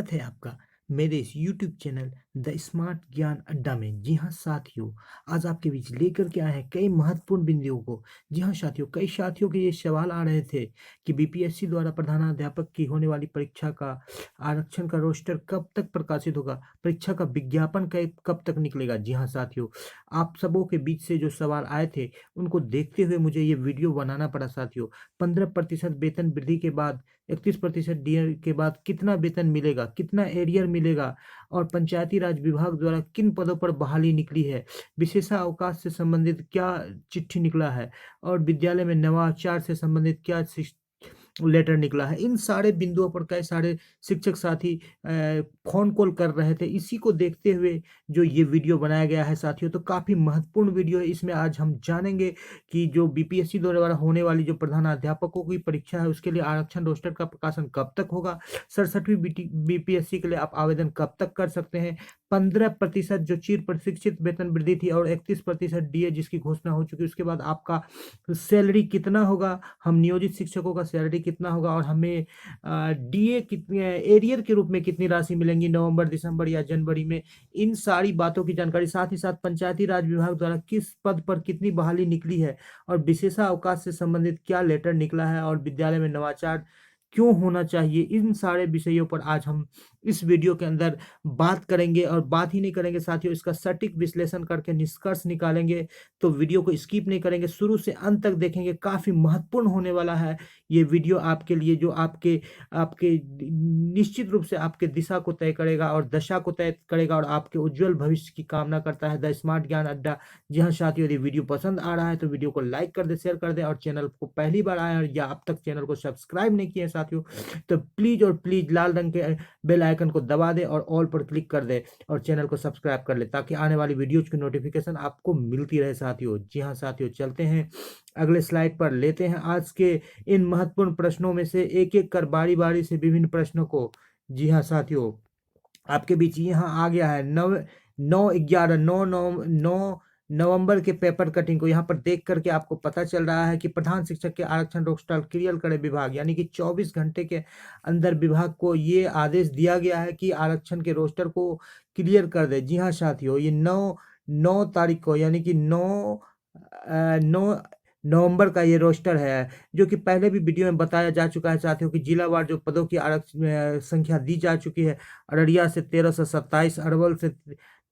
स्वागत है आपका मेरे इस YouTube चैनल द स्मार्ट ज्ञान अड्डा में। जी हाँ साथियों, आज आपके बीच लेकर के आए हैं कई महत्वपूर्ण बिंदुओं को। जी हाँ साथियों, कई साथियों के ये सवाल आ रहे थे कि बीपीएससी द्वारा प्रधानाध्यापक की होने वाली परीक्षा का आरक्षण का रोस्टर कब तक प्रकाशित होगा, परीक्षा का विज्ञापन कब तक निकलेगा। जी हाँ साथियों, आप सबों के बीच से जो सवाल आए थे उनको देखते हुए मुझे ये वीडियो बनाना पड़ा साथियों। 15% वेतन वृद्धि के बाद 31% डीए के बाद कितना वेतन मिलेगा, कितना एरियर मिलेगा और पंचायती राज विभाग द्वारा किन पदों पर बहाली निकली है, विशेषावकाश से संबंधित क्या चिट्ठी निकला है और विद्यालय में नवाचार से संबंधित क्या लेटर निकला है। इन सारे बिंदुओं पर कई सारे शिक्षक साथी फ़ोन कॉल कर रहे थे। इसी को देखते हुए जो ये वीडियो बनाया गया है साथियों, तो काफ़ी महत्वपूर्ण वीडियो है। इसमें आज हम जानेंगे कि जो बीपीएससी द्वारा होने वाली जो प्रधानाध्यापकों की परीक्षा है उसके लिए आरक्षण रोस्टर का प्रकाशन कब तक होगा, 67वीं बीपीएससी के लिए आप आवेदन कब तक कर सकते हैं, 15% जो चिर प्रशिक्षित वेतन वृद्धि थी और 31% डीए जिसकी घोषणा हो चुकी है, उसके बाद आपका सैलरी कितना होगा, हम नियोजित शिक्षकों का सैलरी कितना होगा और हमें डीए कितने एरियर के रूप में कितनी राशि मिलेंगी नवंबर, दिसंबर या जनवरी में। इन सारी बातों की जानकारी, साथ ही साथ पंचायती राज विभाग द्वारा किस पद पर कितनी बहाली निकली है और विशेषावकाश से संबंधित क्या लेटर निकला है और विद्यालय में नवाचार क्यों होना चाहिए, इन सारे विषयों पर आज हम इस वीडियो के अंदर बात करेंगे। और बात ही नहीं करेंगे साथियों, इसका सटीक विश्लेषण करके निष्कर्ष निकालेंगे। तो वीडियो को स्किप नहीं करेंगे, शुरू से अंत तक देखेंगे। काफ़ी महत्वपूर्ण होने वाला है ये वीडियो आपके लिए, जो आपके आपके निश्चित रूप से आपके दिशा को तय करेगा और दशा को तय करेगा और आपके उज्जवल भविष्य की कामना करता है द स्मार्ट ज्ञान अड्डा। जी हाँ साथियों, यदि वीडियो पसंद आ रहा है तो वीडियो को लाइक कर दे, शेयर कर दे और चैनल को पहली बार आए या अब तक चैनल को सब्सक्राइब नहीं किया साथियों, तो प्लीज और प्लीज लाल रंग के बेल आइकन को दबा दे और ऑल पर क्लिक कर दे और चैनल को सब्सक्राइब कर ले, ताकि आने वाली वीडियोज की नोटिफिकेशन आपको मिलती रहे साथियों। जी हाँ साथियों, चलते हैं अगले स्लाइड पर, लेते हैं आज के इन महत्वपूर्ण प्रश्नों में से एक एक कर बारी बारी से विभिन्न प्रश्नों को। जी हाँ साथियों, आपके बीच यहाँ आ गया है 9 नवंबर के पेपर कटिंग को। यहाँ पर देख करके आपको पता चल रहा है कि प्रधान शिक्षक के आरक्षण रोस्टर क्लियर करे विभाग, यानी कि 24 घंटे के अंदर विभाग को ये आदेश दिया गया है कि आरक्षण के रोस्टर को क्लियर कर दे। जी हाँ साथियों, ये 9 तारीख को, यानी कि 9 नवंबर का ये रोस्टर है, जो कि पहले भी वीडियो में बताया जा चुका है साथियों कि जिलावार जो पदों की आरक्षण संख्या दी जा चुकी है। अररिया से 1327, अरवल से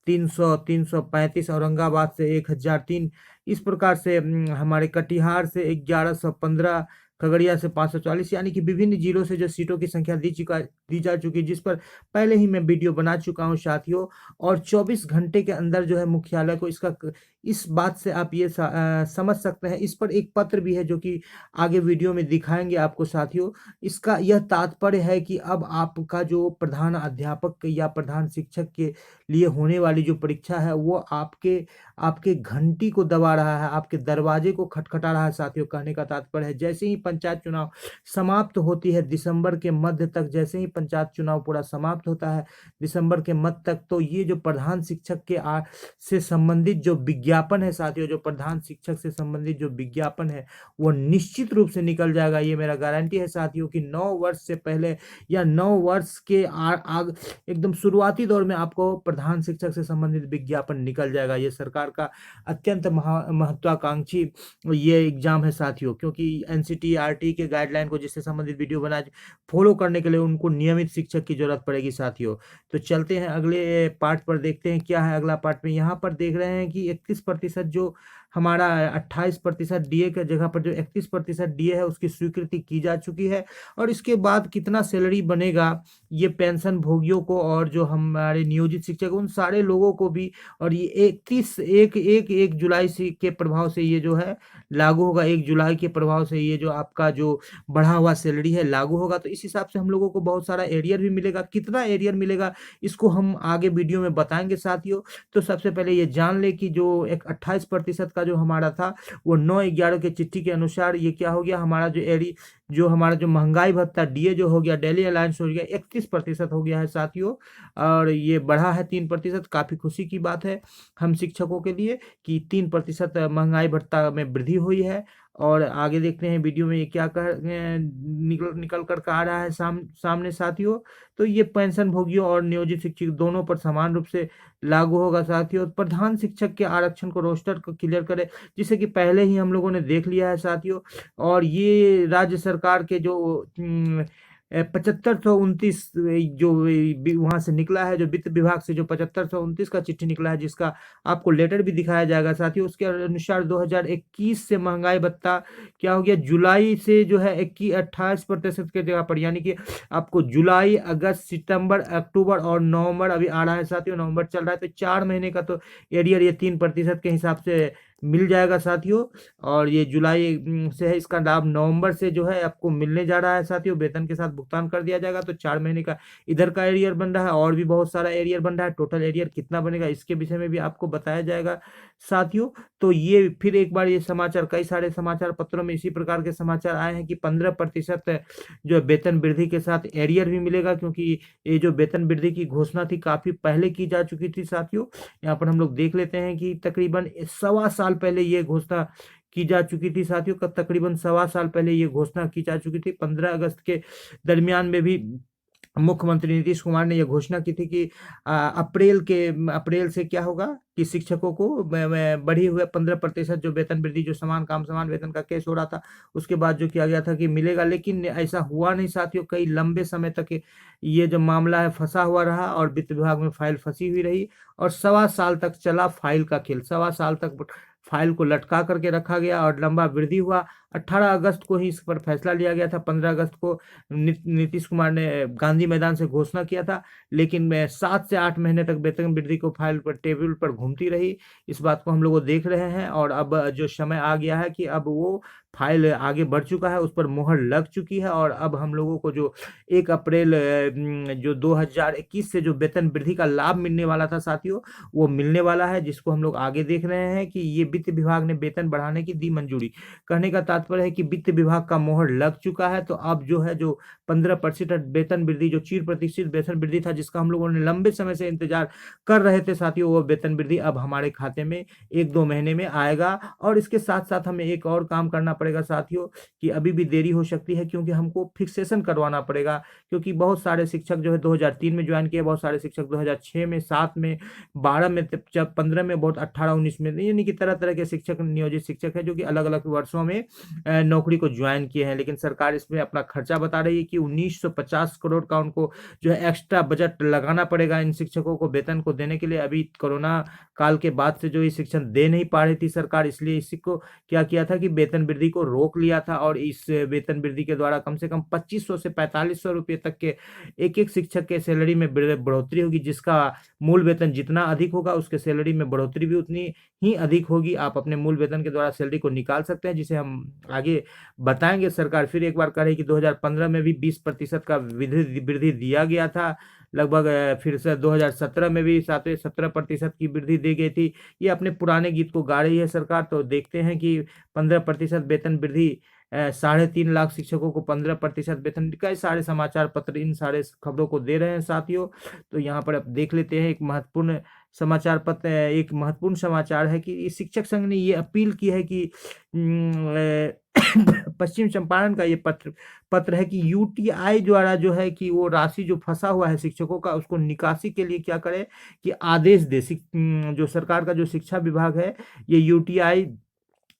335, औरंगाबाद से 1003, इस प्रकार से हमारे कटिहार से 1115, खगड़िया से 540, यानी कि विभिन्न जिलों से जो सीटों की संख्या दी जा चुकी है, जिस पर पहले ही मैं वीडियो बना चुका हूं साथियों। और 24 घंटे के अंदर जो है मुख्यालय को इसका, इस बात से आप ये समझ सकते हैं। इस पर एक पत्र भी है जो कि आगे वीडियो में दिखाएंगे आपको साथियों। इसका यह तात्पर्य है कि अब आपका जो प्रधान अध्यापक या प्रधान शिक्षक के लिए होने वाली जो परीक्षा है वो आपके आपके घंटी को दबा रहा है, आपके दरवाजे को खटखटा रहा है साथियों। कहने का तात्पर्य है, जैसे ही पंचायत चुनाव समाप्त होती है दिसंबर के मध्य तक, जैसे ही पंचायत चुनाव पूरा समाप्त होता है दिसंबर के मध्य तक, तो ये जो प्रधान शिक्षक के से संबंधित जो विज्ञापन है साथियों, जो प्रधान शिक्षक से संबंधित जो विज्ञापन है वो निश्चित रूप से निकल जाएगा। ये मेरा गारंटी है साथियों कि 9 वर्ष से पहले या 9 वर्ष के एकदम शुरुआती दौर में आपको प्रधान शिक्षक से संबंधित विज्ञापन निकल जाएगा। ये सरकार का अत्यंत महत्वाकांक्षी ये एग्जाम है साथियों, क्योंकि एनसीटीईआरटी के गाइडलाइन को जिससे संबंधित वीडियो बना फॉलो करने के लिए उनको नियमित शिक्षक की जरूरत पड़ेगी साथियों। तो चलते हैं अगले पार्ट पर, देखते हैं क्या है अगला पार्ट में। यहाँ पर देख रहे हैं कि 31% जो हमारा 28% डीए के जगह पर जो 31% डीए है उसकी स्वीकृति की जा चुकी है। और इसके बाद कितना सैलरी बनेगा ये पेंशन भोगियों को और जो हमारे नियोजित शिक्षक उन सारे लोगों को भी, और ये 1 जुलाई से के प्रभाव से ये जो है लागू होगा। 1 जुलाई के प्रभाव से ये जो आपका जो बढ़ा हुआ सैलरी है लागू होगा। तो इस हिसाब से हम लोगों को बहुत सारा एरियर भी मिलेगा। कितना एरियर मिलेगा इसको हम आगे वीडियो में बताएंगे साथियों। तो सबसे पहले ये जान ले कि जो एक 28% का जो हमारा था वो 9/11 के चिट्ठी के अनुसार ये क्या हो गया, हमारा जो महंगाई भत्ता डीए जो हो गया, डेली अलायंस हो गया, 31% हो गया है साथियों। और ये बढ़ा है 3%। काफ़ी खुशी की बात है हम शिक्षकों के लिए कि 3% महंगाई भत्ता में वृद्धि हुई है। और आगे देखते हैं वीडियो में ये क्या निकल निकल कर आ रहा है सामने साथियों। तो ये पेंशन भोगियों और नियोजित शिक्षक दोनों पर समान रूप से लागू होगा साथियों। प्रधान शिक्षक के आरक्षण को रोस्टर को क्लियर करे, जिसे कि पहले ही हम लोगों ने देख लिया है साथियों। और ये राज्य सरकार के जो 7529 जो वहां से निकला है, जो वित्त विभाग से जो 7529 का चिट्ठी निकला है, जिसका आपको लेटर भी दिखाया जाएगा साथियों। उसके अनुसार 2021 से महंगाई भत्ता क्या हो गया, जुलाई से जो है 28% के जगह पर, यानी कि आपको जुलाई, अगस्त, सितंबर, अक्टूबर और नवंबर अभी आ रहा है साथियों, नवंबर चल रहा है, तो 4 महीने का तो एरियर ये 3% के हिसाब से मिल जाएगा साथियों। और ये जुलाई से है, इसका लाभ नवंबर से जो है आपको मिलने जा रहा है साथियों, वेतन के साथ भुगतान कर दिया जाएगा। तो 4 महीने का इधर का एरियर बन रहा है, और भी बहुत सारा एरियर बन रहा है। टोटल एरियर कितना बनेगा इसके विषय में भी आपको बताया जाएगा साथियों। तो ये फिर एक बार ये समाचार, कई सारे समाचार पत्रों में इसी प्रकार के समाचार आए हैं कि 15% जो है वेतन वृद्धि के साथ एरियर भी मिलेगा, क्योंकि ये जो वेतन वृद्धि की घोषणा थी काफी पहले की जा चुकी थी साथियों। यहाँ पर हम लोग देख लेते हैं कि तकरीबन 1.25 साल पहले ये घोषणा की जा चुकी थी साथियों। तकरीबन 1.25 साल पहले ये घोषणा की जा चुकी थी। 15 अगस्त के दरमियान में भी मुख्यमंत्री नीतीश कुमार ने यह घोषणा की थी कि अप्रैल से क्या होगा कि शिक्षकों को बढ़ी हुए 15% जो वेतन वृद्धि, जो समान काम समान वेतन का केस हो रहा था, उसके बाद जो किया गया था कि मिलेगा। लेकिन ऐसा हुआ नहीं साथियों। कई लंबे समय तक ये जो मामला है फंसा हुआ रहा, और वित्त विभाग में फाइल फंसी हुई रही, और 1.25 साल तक चला फाइल का खेल। 1.25 साल तक फाइल को लटका करके रखा गया और लंबा वृद्धि हुआ। 18 अगस्त को ही इस पर फैसला लिया गया था। 15 अगस्त को नीतीश कुमार ने गांधी मैदान से घोषणा किया था। लेकिन मैं 7 से 8 महीने तक वेतन वृद्धि को फाइल पर टेबल पर घूमती रही। इस बात को हम लोग देख रहे हैं, और अब जो समय आ गया है कि अब वो फाइल आगे बढ़ चुका है, उस पर मुहर लग चुकी है। और अब हम लोगों को जो 1 अप्रैल जो 2021 से जो वेतन वृद्धि का लाभ मिलने वाला था साथियों, वो मिलने वाला है, जिसको हम लोग आगे देख रहे हैं कि ये वित्त विभाग ने वेतन बढ़ाने की दी मंजूरी। कहने का तात्पर्य है कि वित्त विभाग का मोहर लग चुका है। तो अब जो है, जो 15% वेतन वृद्धि, जो 4% वेतन वृद्धि था, जिसका हम लोगों ने लंबे समय से इंतजार कर रहे थे साथियों, वो वेतन वृद्धि अब हमारे खाते में 1-2 महीने में आएगा। और इसके साथ साथ हमें एक और काम करना पड़ेगा साथियों, कि अभी भी देरी हो सकती है, क्योंकि हमको फिक्सेशन करवाना पड़ेगा। क्योंकि बहुत सारे शिक्षक जो है 2003 में ज्वाइन किए, बहुत सारे शिक्षक 2006 में, 7 में, 12 में, जब 15 में, बहुत 18-19 में, यानी कि तरह तरह के शिक्षक, नियोजित शिक्षक है, जो कि अलग अलग वर्षों में नौकरी को ज्वाइन किए हैं। लेकिन सरकार इसमें अपना खर्चा बता रही है कि 1950 करोड़ का उनको जो है एक्स्ट्रा बजट लगाना पड़ेगा इन शिक्षकों को वेतन को देने के लिए। अभी कोरोना काल के बाद से जो ये शिक्षण दे नहीं पा रही थी सरकार, इसलिए इसी को क्या किया था कि वेतन वृद्धि को रोक लिया था। और इस वेतन वृद्धि के द्वारा कम से कम 2500 से 4500 रुपये तक के एक एक शिक्षक के सैलरी में बढ़ोतरी होगी, जिसका मूल वेतन जितना अधिक होगा, उसके सैलरी में बढ़ोतरी भी उतनी ही अधिक होगी। आप अपने मूल वेतन के द्वारा सैलरी को निकाल सकते हैं, जिसे हम आगे बताएंगे। सरकार फिर एक बार कह रही कि 2015 में भी 20% का वृद्धि वृद्धि दिया गया था लगभग। फिर से 2017 में भी 17% की वृद्धि दी गई थी। ये अपने पुराने गीत को गा रही है सरकार। तो देखते हैं कि 15% वेतन वृद्धि, 3.5 लाख शिक्षकों को 15% वेतन, कई सारे समाचार पत्र इन सारे खबरों को दे रहे हैं साथियों। तो यहाँ पर आप देख लेते हैं एक महत्वपूर्ण समाचार पत्र, एक महत्वपूर्ण समाचार है कि इस शिक्षक संघ ने ये अपील की है कि पश्चिम चंपारण का ये पत्र है कि यूटीआई द्वारा जो है कि वो राशि जो फंसा हुआ है शिक्षकों का, उसको निकासी के लिए क्या करे कि आदेश दे। जो सरकार का जो शिक्षा विभाग है, ये यूटीआई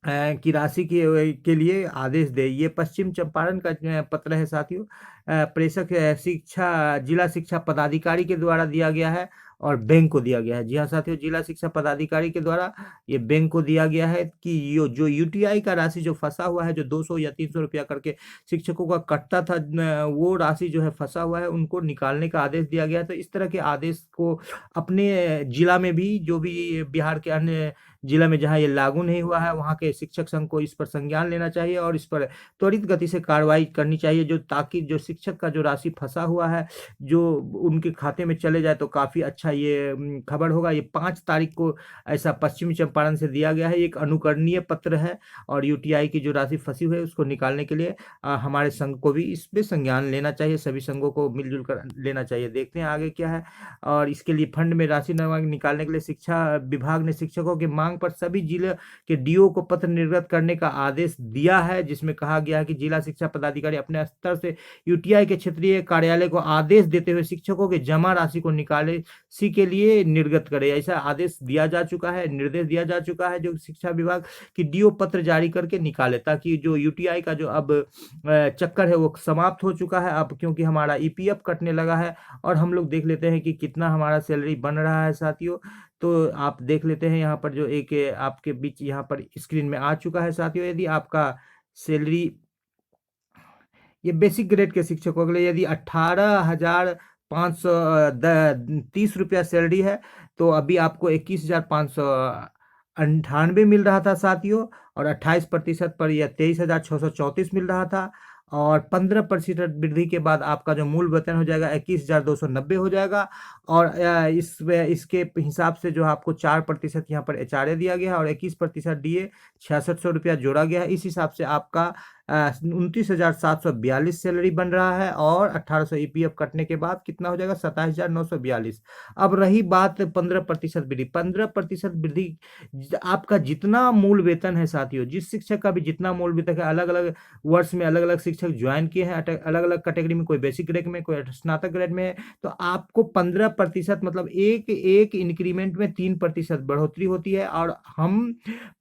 की राशि के लिए आदेश दे। ये पश्चिम चंपारण का पत्र है साथियों। प्रेषक शिक्षा, जिला शिक्षा पदाधिकारी के द्वारा दिया गया है और बैंक को दिया गया है। जी हाँ साथियों, जिला शिक्षा पदाधिकारी के द्वारा ये बैंक को दिया गया है कि जो यूटीआई का राशि जो फंसा हुआ है, जो 200 या 300 रुपया करके शिक्षकों का कटता था, वो राशि जो है फंसा हुआ है, उनको निकालने का आदेश दिया गया है। तो इस तरह के आदेश को अपने जिला में भी, जो भी बिहार के अन्य जिला में जहां ये लागू नहीं हुआ है, वहां के शिक्षक संघ को इस पर संज्ञान लेना चाहिए और इस पर त्वरित गति से कार्रवाई करनी चाहिए, जो ताकि जो शिक्षक का जो राशि फंसा हुआ है, जो उनके खाते में चले जाए, तो काफी अच्छा ये खबर होगा। ये 5 तारीख को ऐसा पश्चिमी चंपारण से दिया गया है, एक अनुकरणीय पत्र है। और यूटीआई की जो राशि फंसी हुई है, उसको निकालने के लिए हमारे संघ को भी इस पे संज्ञान लेना चाहिए, सभी संघों को मिलजुल कर लेना चाहिए। देखते हैं आगे क्या है। और इसके लिए फंड में राशि निकालने के लिए शिक्षा विभाग ने शिक्षकों की मांग मांग पर सभी जिले के डीओ को पत्र निर्गत करने का आदेश दिया है, जिसमें कहा गया है कि जिला शिक्षा पदाधिकारी अपने स्तर से यूटीआई के क्षेत्रीय कार्यालय को आदेश देते हुए शिक्षकों के जमा राशि को निकासी के लिए निर्गत करे। ऐसा आदेश दिया जा चुका है, निर्देश दिया जा चुका है जो शिक्षा विभाग की डीओ पत्र जारी करके निकाले, ताकि जो यूटीआई का जो अब चक्कर है वो समाप्त हो चुका है अब, क्योंकि हमारा ईपीएफ कटने लगा है। और हम लोग देख लेते हैं कि कितना हमारा सैलरी बन रहा है साथियों। तो आप देख लेते हैं यहाँ पर जो एक आपके बीच यहाँ पर स्क्रीन में आ चुका है साथियों। यदि आपका सैलरी, ये बेसिक ग्रेड के शिक्षकों के लिए यदि 18,530 रुपया सैलरी है, तो अभी आपको 21,598 मिल रहा था साथियों। और 28% पर यह 23,634 मिल रहा था। और 15% वृद्धि के बाद आपका जो मूल वेतन हो जाएगा 21,290 हो जाएगा। और इसके हिसाब से जो आपको 4% यहाँ पर एचआरए दिया गया है और 21% डीए 6600 रुपया जोड़ा गया है। इस हिसाब से आपका 29,742 सैलरी बन रहा है। और 1800 ईपीएफ कटने के बाद कितना हो जाएगा 27,942। अब रही बात 15% वृद्धि। 15% वृद्धि आपका जितना मूल वेतन है साथियों, जिस शिक्षक का भी जितना मूल वेतन है, अलग अलग वर्ष में अलग अलग शिक्षक ज्वाइन किए हैं, अलग अलग कैटेगरी में, कोई बेसिक ग्रेड में, कोई स्नातक ग्रेड में है, तो आपको 15% मतलब एक एक इंक्रीमेंट में 3% बढ़ोतरी होती है। और हम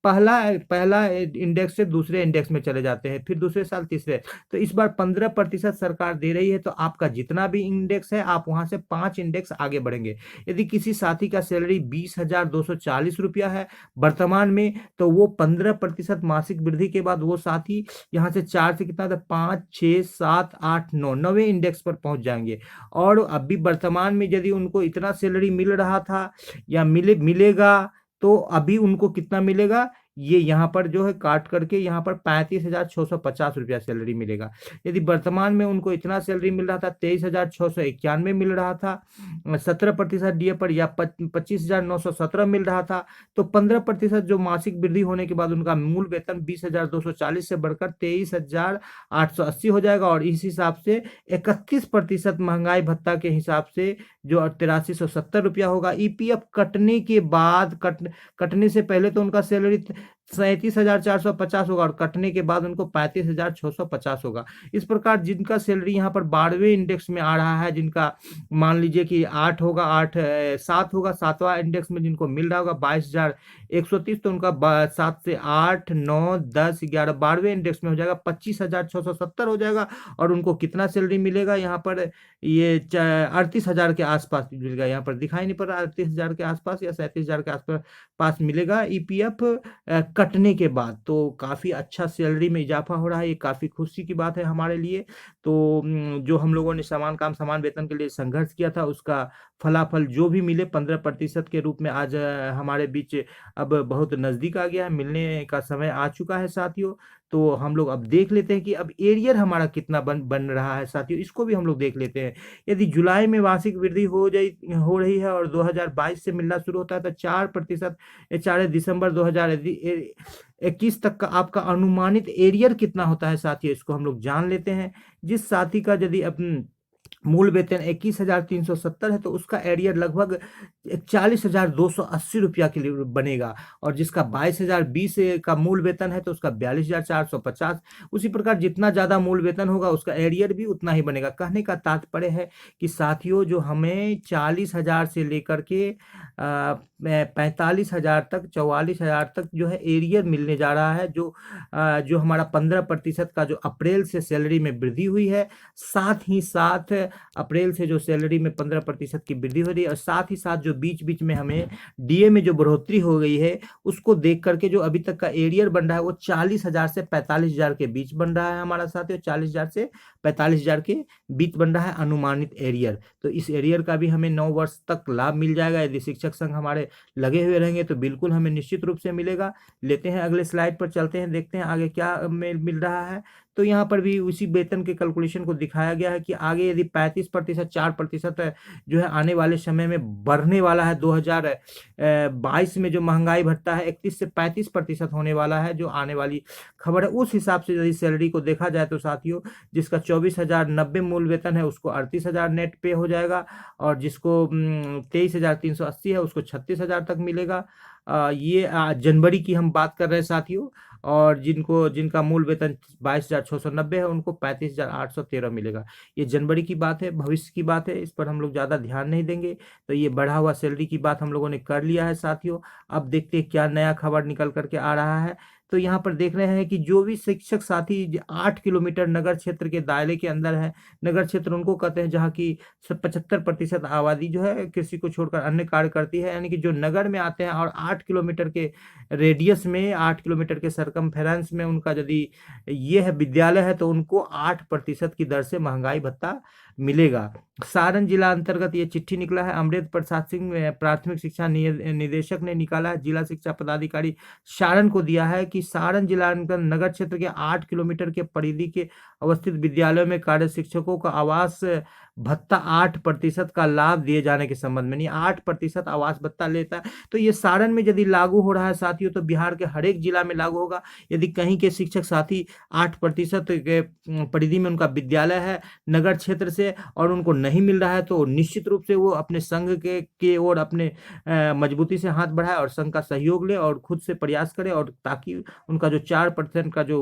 पहला इंडेक्स से दूसरे इंडेक्स में चले जाते हैं, फिर दूसरे साल तीसरे। तो इस बार 15% सरकार दे रही है, तो आपका जितना भी इंडेक्स है आप वहां से 5 इंडेक्स आगे बढ़ेंगे। यदि किसी साथी का सैलरी 20,240 रुपया है वर्तमान में, तो वो 15% मासिक वृद्धि के बाद वो साथी यहाँ से 4 से कितना था 5, 6, 7, 8, 9 9वें इंडेक्स पर पहुंच जाएंगे। और अभी वर्तमान में यदि उनको इतना सैलरी मिल रहा था या मिलेगा, तो अभी उनको कितना मिलेगा, ये यहाँ पर जो है काट करके यहाँ पर 35,650 रुपया सैलरी मिलेगा। यदि वर्तमान में उनको इतना सैलरी मिल रहा था 23,691 मिल रहा था 17% डीए पर, या 25,917 मिल रहा था, तो 15% जो मासिक वृद्धि होने के बाद उनका मूल वेतन 20,240 से बढ़कर 23,880 हो जाएगा। और इस हिसाब से 31% महंगाई भत्ता के हिसाब से जो 8370 रुपया होगा। ईपीएफ कटने के बाद, कटने से पहले तो उनका सैलरी 37,450 होगा और कटने के बाद उनको 35,650 होगा। इस प्रकार जिनका सैलरी यहाँ पर 12वें इंडेक्स में आ रहा है, जिनका मान लीजिए कि 8 होगा, 7 होगा, 7वां इंडेक्स में जिनको मिल रहा होगा 22,130, तो उनका 7 से 8, 9, 10, 11, 12वें इंडेक्स में हो जाएगा 25,670 हो जाएगा। और उनको कितना सैलरी मिलेगा यहाँ पर, ये 38,000 के आसपास मिलेगा। यहाँ पर दिखाई नहीं पड़ रहा, 38,000 के आसपास या 37,000 के आसपास मिलेगा ईपीएफ कटने के बाद। तो काफ़ी अच्छा सैलरी में इजाफा हो रहा है, ये काफ़ी खुशी की बात है हमारे लिए। तो जो हम लोगों ने समान वेतन के लिए संघर्ष किया था, उसका फलाफल जो भी मिले 15% के रूप में आज हमारे बीच अब बहुत नज़दीक आ गया है, मिलने का समय आ चुका है साथियों। तो हम लोग अब देख लेते हैं कि अब एरियर हमारा कितना बन रहा है साथियों, इसको भी हम लोग देख लेते हैं। यदि जुलाई में वार्षिक वृद्धि हो रही है और 2022 से मिलना शुरू होता है, तो 4%, 4 दिसंबर 2021 तक का आपका अनुमानित एरियर कितना होता है साथियों, इसको हम लोग जान लेते हैं। जिस साथी का यदि मूल वेतन 21,370 है, तो उसका एरियर लगभग 41,280 रुपया के लिए बनेगा। और जिसका 22,020 का मूल वेतन है, तो उसका 42,450। उसी प्रकार जितना ज़्यादा मूल वेतन होगा उसका एरियर भी उतना ही बनेगा। कहने का तात्पर्य है कि साथियों, जो हमें 40,000 से लेकर के 45,000 तक, 44,000 तक जो है एरियर मिलने जा रहा है, जो हमारा 15% का जो अप्रैल से सैलरी में वृद्धि हुई है, साथ ही साथ अप्रैल से जो सैलरी में 15% की वृद्धि हो रही है, और साथ ही साथ जो बीच बीच में हमें डीए में जो बढ़ोतरी हो गई है, उसको देख करके जो अभी तक का एरियर बन रहा है वो 40,000 से 45,000 के बीच बन रहा है हमारा साथियों। 40,000 से 45,000 के बीच बन रहा है अनुमानित एरियर। तो इस एरियर का भी हमें 9 वर्ष तक लाभ मिल जाएगा। यदि शिक्षक संघ हमारे लगे हुए रहेंगे तो बिल्कुल हमें निश्चित रूप से मिलेगा। लेते हैं अगले स्लाइड पर चलते हैं, देखते हैं आगे क्या मिल रहा है। तो यहाँ पर भी उसी वेतन के कैलकुलेशन को दिखाया गया है कि आगे यदि 35% 4% जो है आने वाले समय में बढ़ने वाला है। 2022 में जो महंगाई भत्ता है 31 से 35% होने वाला है, जो आने वाली खबर है। उस हिसाब से यदि सैलरी को देखा जाए तो साथियों, जिसका 24,090 मूल वेतन है उसको 38,000 नेट पे हो जाएगा, और जिसको 23,380 है उसको 36,000 तक मिलेगा। ये जनवरी की हम बात कर रहे हैं साथियों। और जिनका मूल वेतन 22,690 है उनको 35,813 मिलेगा। ये जनवरी की बात है, भविष्य की बात है, इस पर हम लोग ज़्यादा ध्यान नहीं देंगे। तो ये बढ़ा हुआ सैलरी की बात हम लोगों ने कर लिया है साथियों। अब देखते हैं क्या नया खबर निकल करके आ रहा है। तो यहाँ पर देख रहे हैं कि जो भी शिक्षक साथी 8 किलोमीटर नगर क्षेत्र के दायरे के अंदर है, नगर क्षेत्र उनको कहते हैं जहाँ की 75% आबादी जो है कृषि को छोड़कर अन्य कार्य करती है, यानी कि जो नगर में आते हैं और 8 किलोमीटर के रेडियस में, 8 किलोमीटर के सरकमफेरेंस में उनका यदि ये है विद्यालय है, तो उनको 8% की दर से महंगाई भत्ता मिलेगा। सारण जिला अंतर्गत ये चिट्ठी निकला है। अमृत प्रसाद सिंह प्राथमिक शिक्षा निदेशक ने निकाला है। जिला शिक्षा पदाधिकारी सारण को दिया है कि सारण जिला नगर क्षेत्र के 8 किलोमीटर के परिधि के अवस्थित विद्यालयों में कार्य शिक्षकों का आवास भत्ता 8% का लाभ दिए जाने के संबंध में, नहीं 8% आवास भत्ता लेता है। तो ये सारण में यदि लागू हो रहा है साथियों, तो बिहार के हर एक जिला में लागू होगा। यदि कहीं के शिक्षक साथी 8% के परिधि में उनका विद्यालय है नगर क्षेत्र से और उनको नहीं मिल रहा है, तो निश्चित रूप से वो अपने संघ के ओर अपने मजबूती से हाथ बढ़ाए और संघ का सहयोग ले और खुद से प्रयास करे, और ताकि उनका जो 4% का जो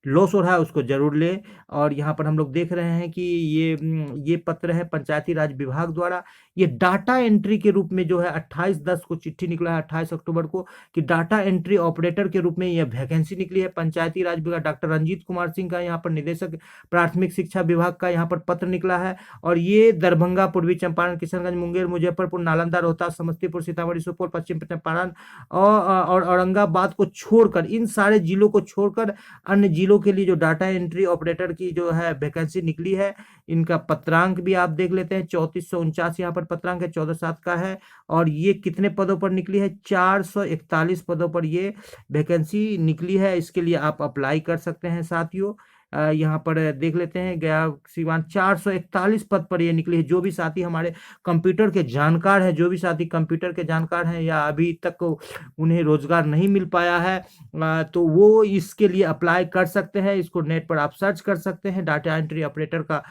लॉस हो रहा है उसको जरूर ले। और यहाँ पर हम लोग देख रहे हैं कि ये पत्र है पंचायती राज विभाग द्वारा। ये डाटा एंट्री के रूप में जो है 28/10 को चिट्ठी निकला है, 28 अक्टूबर को, कि डाटा एंट्री ऑपरेटर के रूप में यह वैकेंसी निकली है। पंचायती राज विभाग डॉक्टर रंजीत कुमार सिंह का यहाँ पर निदेशक प्राथमिक शिक्षा विभाग का यहाँ पर पत्र निकला है। और ये दरभंगा, पूर्वी चंपारण, किशनगंज, मुंगेर, मुजफ्फरपुर, नालंदा, रोहतास, समस्तीपुर, सीतामढ़ी, सुपौल, पश्चिम चंपारण और औरंगाबाद को छोड़कर, इन सारे जिलों को छोड़कर अन्य जिलों के लिए जो डाटा एंट्री ऑपरेटर की जो है वैकेंसी निकली है, इनका पत्रांक भी आप देख लेते हैं। 3449 यहाँ पर पत्रांक है, 14/7 का है। और ये कितने पदों पर निकली है? 441 पदों पर ये वैकेंसी निकली है। इसके लिए आप अप्लाई कर सकते हैं साथियों। यहाँ पर देख लेते हैं, गया सिवान 441 पद पर ये निकली है। जो भी साथी हमारे कंप्यूटर के जानकार हैं, जो भी साथी कंप्यूटर के जानकार हैं या अभी तक उन्हें रोजगार नहीं मिल पाया है, तो वो इसके लिए अप्लाई कर सकते हैं। इसको नेट पर आप सर्च कर सकते हैं। डाटा एंट्री ऑपरेटर का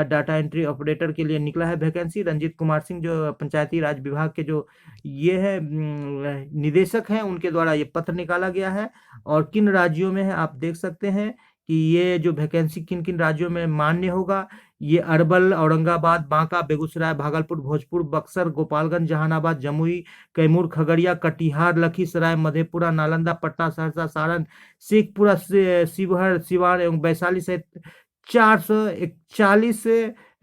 डाटा एंट्री ऑपरेटर के लिए निकला है वैकेंसी। रंजीत कुमार सिंह जो पंचायती राज विभाग के जो ये है निदेशक हैं, उनके द्वारा ये पत्र निकाला गया है। और किन राज्यों में है आप देख सकते हैं कि ये जो वैकेंसी किन किन राज्यों में मान्य होगा। ये अरवल, औरंगाबाद, बांका, बेगूसराय, भागलपुर, भोजपुर, बक्सर, गोपालगंज, जहानाबाद, जमुई, कैमूर, खगड़िया, कटिहार, लखीसराय, मधेपुरा, नालंदा, पटना, सहरसा, सारण, शेखपुरा, शिवहर, सिवान एवं वैशाली सहित 441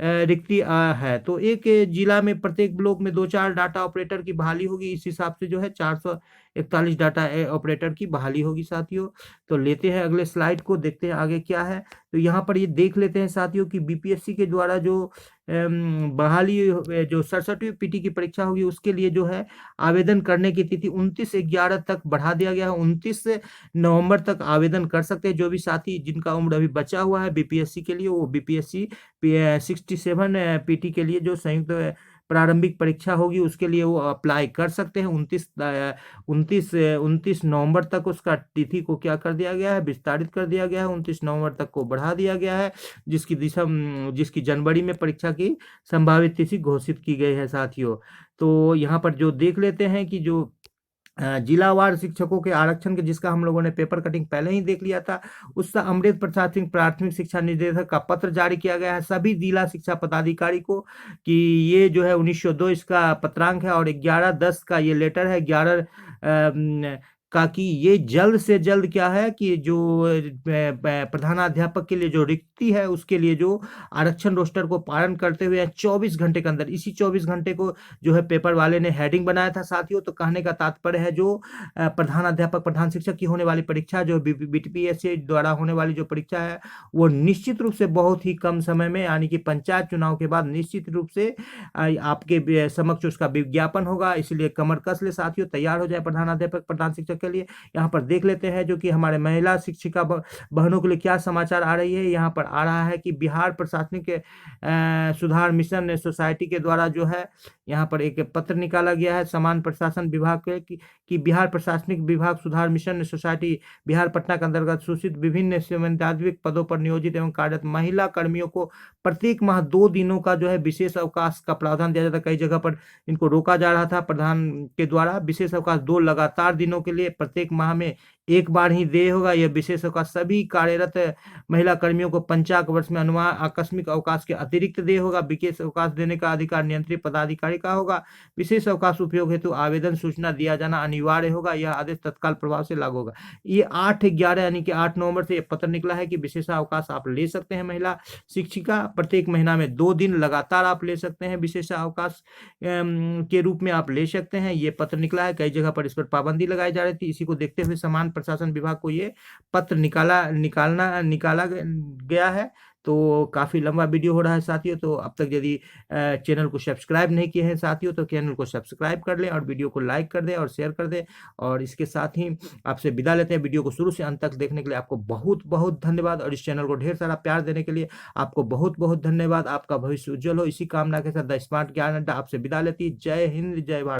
रिक्ति है। तो एक जिला में प्रत्येक ब्लॉक में 2-4 डाटा ऑपरेटर की बहाली होगी। इस हिसाब से जो है 441 डाटा ऑपरेटर की बहाली होगी साथियों। तो लेते हैं अगले स्लाइड को, देखते हैं आगे क्या है। तो यहाँ पर ये देख लेते हैं साथियों कि बीपीएससी के द्वारा जो बहाली जो 67वीं पीटी की परीक्षा होगी, उसके लिए जो है आवेदन करने की तिथि 29/11 तक बढ़ा दिया गया है। 29 नवंबर तक आवेदन कर सकते हैं जो भी साथी जिनका उम्र अभी बचा हुआ है बीपीएससी के लिए। वो बीपीएससी 67 पीटी के लिए जो संयुक्त प्रारंभिक परीक्षा होगी उसके लिए वो अप्लाई कर सकते हैं। 29 नवंबर तक उसका तिथि को क्या कर दिया गया है, विस्तारित कर दिया गया है। 29 नवंबर तक को बढ़ा दिया गया है, जिसकी जनवरी में परीक्षा की संभावित तिथि घोषित की गई है साथियों। तो यहाँ पर जो देख लेते हैं कि जो जिलावार शिक्षकों के आरक्षण के, जिसका हम लोगों ने पेपर कटिंग पहले ही देख लिया था, उसका अमृत प्रसाद सिंह प्राथमिक शिक्षा निदेशक का पत्र जारी किया गया है सभी जिला शिक्षा पदाधिकारी को कि ये जो है 1902 इसका पत्रांक है और 11/10 का ये लेटर है 11 का, कि ये जल्द से जल्द क्या है कि जो प्रधानाध्यापक के लिए जो रिक्ति है उसके लिए जो आरक्षण रोस्टर को पालन करते हुए 24 घंटे के अंदर, इसी 24 घंटे को जो है पेपर वाले ने हेडिंग बनाया था साथियों। तो कहने का तात्पर्य है जो प्रधानाध्यापक प्रधान शिक्षक की होने वाली परीक्षा, जो बीटीपीएससी द्वारा होने वाली जो परीक्षा है, वो निश्चित रूप से बहुत ही कम समय में, यानी कि पंचायत चुनाव के बाद निश्चित रूप से आपके समक्ष उसका विज्ञापन होगा। इसलिए कमर कस ले साथियों, तैयार हो जाए प्रधानाध्यापक प्रधान शिक्षक के लिए। यहाँ पर देख लेते हैं जो कि हमारे महिला शिक्षिका बहनों के लिए क्या समाचार आ रही है। यहाँ पर आ रहा है कि बिहार प्रशासनिक सुधार मिशन सोसाइटी के द्वारा जो है यहाँ पर एक पत्र निकाला गया है समान प्रशासन विभाग के कि बिहार प्रशासनिक विभाग सुधार मिशन सोसाइटी बिहार पटना के अंतर्गत सूचित विभिन्न संवैधानिक पदों पर नियोजित एवं कार्यरत महिला कर्मियों को प्रत्येक माह 2 दिनों का जो है विशेष अवकाश का प्रावधान दिया जाता है। कई जगह पर इनको रोका जा रहा था प्रधान के द्वारा। विशेष अवकाश 2 लगातार दिनों के लिए प्रत्येक माह में एक बार ही दे होगा। यह विशेष अवकाश सभी कार्यरत महिला कर्मियों को पंचांग वर्ष में अनुमान आकस्मिक अवकाश के अतिरिक्त दे होगा। विशेष अवकाश देने का अधिकार नियंत्रित पदाधिकारी का होगा। विशेष अवकाश उपयोग हेतु आवेदन सूचना दिया जाना अनिवार्य होगा। यह आदेश तत्काल प्रभाव से लागू होगा। ये 8/11 यानी कि 8 नवंबर से यह पत्र निकला है कि विशेष अवकाश आप ले सकते हैं। महिला शिक्षिका प्रत्येक महीना में 2 दिन लगातार आप ले सकते हैं। विशेष अवकाश के रूप में आप ले सकते हैं। ये पत्र निकला है। कई जगह पर इस पर पाबंदी लगाई जा रही थी। इसी को देखते हुए समान प्रशासन विभाग को ये पत्र निकाला गया है। तो काफ़ी लंबा वीडियो हो रहा है साथियों। तो अब तक यदि चैनल को सब्सक्राइब नहीं किए हैं साथियों तो चैनल को सब्सक्राइब कर लें और वीडियो को लाइक कर दें और शेयर कर दें। और इसके साथ ही आपसे विदा लेते हैं। वीडियो को शुरू से अंत तक देखने के लिए आपको बहुत बहुत धन्यवाद और इस चैनल को ढेर सारा प्यार देने के लिए आपको बहुत बहुत धन्यवाद। आपका भविष्य उज्जवल हो, इसी कामना के साथ द स्मार्ट ज्ञान अड्डा आपसे विदा लेती है। जय हिंद, जय भारत।